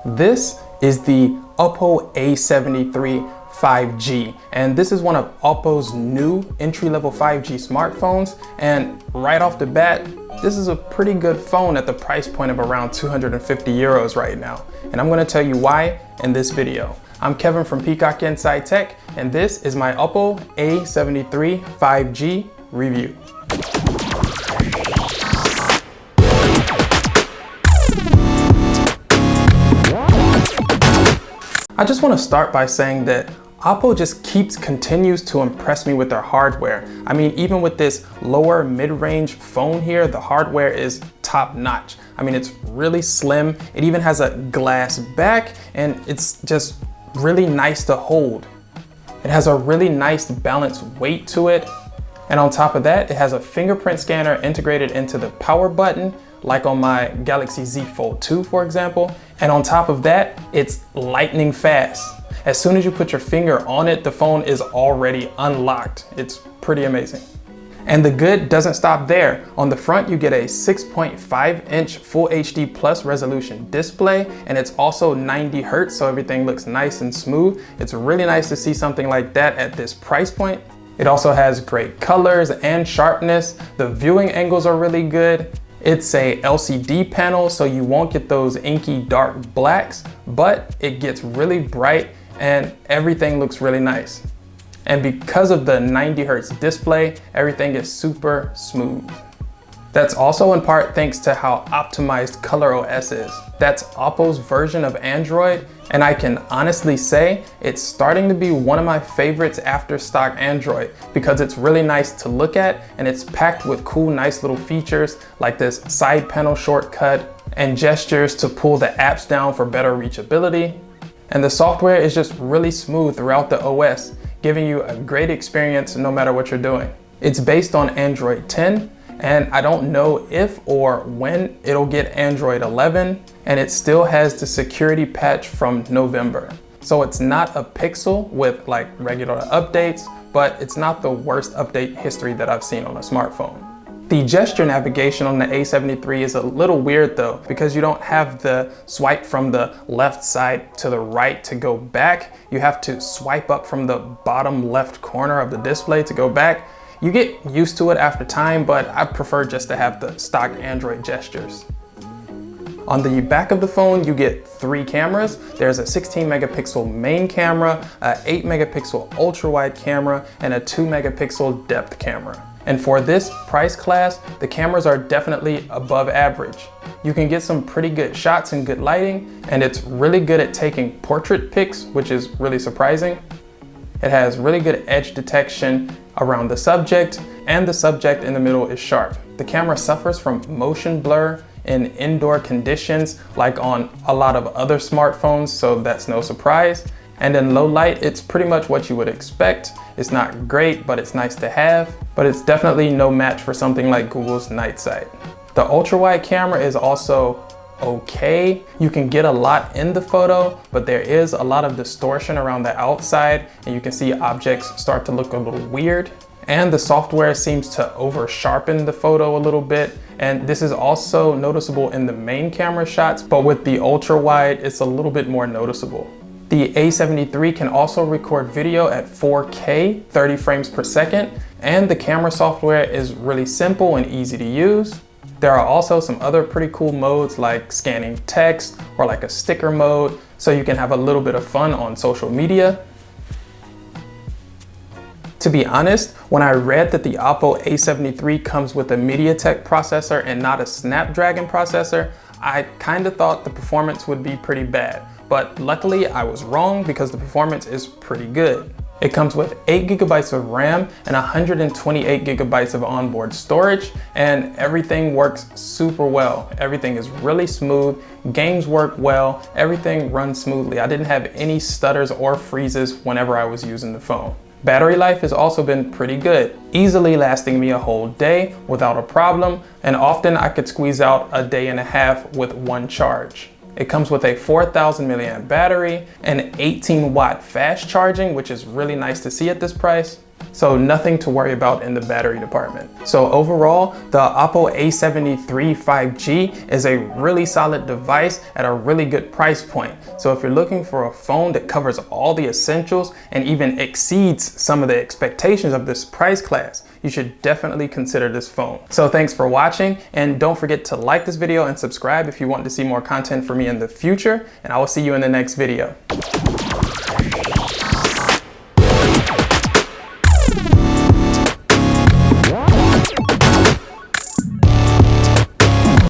This is the Oppo A73 5G, and this is one of Oppo's new entry-level 5G smartphones. And right off the bat, this is a pretty good phone at the price point of around 250 euros right now. And I'm going to tell you why in this video. I'm Kevin from Peacock Inside Tech, and this is my Oppo A73 5G review. I just want to start by saying that Oppo just continues to impress me with their hardware. I mean, even with this lower mid-range phone here, the hardware is top notch. I mean, it's really slim. It even has a glass back, and it's just really nice to hold. It has a really nice balanced weight to it. And on top of that, it has a fingerprint scanner integrated into the power button, like on my Galaxy Z Fold 2, for example. And on top of that, it's lightning fast. As soon as you put your finger on it, the phone is already unlocked. It's pretty amazing. And the good doesn't stop there. On the front, you get a 6.5-inch Full HD Plus resolution display, and it's also 90 Hertz, so everything looks nice and smooth. It's really nice to see something like that at this price point. It also has great colors and sharpness. The viewing angles are really good. It's a LCD panel, so you won't get those inky dark blacks, but it gets really bright and everything looks really nice. And because of the 90 Hertz display, everything is super smooth. That's also in part thanks to how optimized ColorOS is. That's Oppo's version of Android, and I can honestly say it's starting to be one of my favorites after stock Android because it's really nice to look at and it's packed with cool, nice little features like this side panel shortcut and gestures to pull the apps down for better reachability. And the software is just really smooth throughout the OS, giving you a great experience no matter what you're doing. It's based on Android 10, and I don't know if or when it'll get Android 11, and it still has the security patch from November. So it's not a Pixel with like regular updates, but it's not the worst update history that I've seen on a smartphone. The gesture navigation on the A73 is a little weird though, because you don't have the swipe from the left side to the right to go back. You have to swipe up from the bottom left corner of the display to go back. You get used to it after time, but I prefer just to have the stock Android gestures. On the back of the phone, you get 3 cameras. There's a 16 megapixel main camera, a 8 megapixel ultra wide camera, and a 2 megapixel depth camera. And for this price class, the cameras are definitely above average. You can get some pretty good shots and good lighting, and it's really good at taking portrait pics, which is really surprising. It has really good edge detection around the subject, and the subject in the middle is sharp. The camera suffers from motion blur in indoor conditions, like on a lot of other smartphones, so that's no surprise. And in low light, it's pretty much what you would expect. It's not great, but it's nice to have. But it's definitely no match for something like Google's Night Sight. The ultra wide camera is also okay. You can get a lot in the photo, but there is a lot of distortion around the outside, and you can see objects start to look a little weird. And the software seems to over sharpen the photo a little bit. And this is also noticeable in the main camera shots, but with the ultra wide, it's a little bit more noticeable. The A73 can also record video at 4K, 30 frames per second, and the camera software is really simple and easy to use. There are also some other pretty cool modes like scanning text or like a sticker mode, so you can have a little bit of fun on social media. To be honest, when I read that the Oppo A73 comes with a MediaTek processor and not a Snapdragon processor, I kind of thought the performance would be pretty bad. But luckily I was wrong because the performance is pretty good. It comes with 8 gigabytes of RAM and 128 gigabytes of onboard storage, and everything works super well. Everything is really smooth, games work well, everything runs smoothly. I didn't have any stutters or freezes whenever I was using the phone. Battery life has also been pretty good, easily lasting me a whole day without a problem, and often I could squeeze out a day and a half with one charge. It comes with a 4,000 milliamp battery and 18 watt fast charging, which is really nice to see at this price. So nothing to worry about in the battery department. So overall, the Oppo A73 5G is a really solid device at a really good price point. So if you're looking for a phone that covers all the essentials and even exceeds some of the expectations of this price class, you should definitely consider this phone. So thanks for watching, and don't forget to like this video and subscribe if you want to see more content from me in the future, and I will see you in the next video.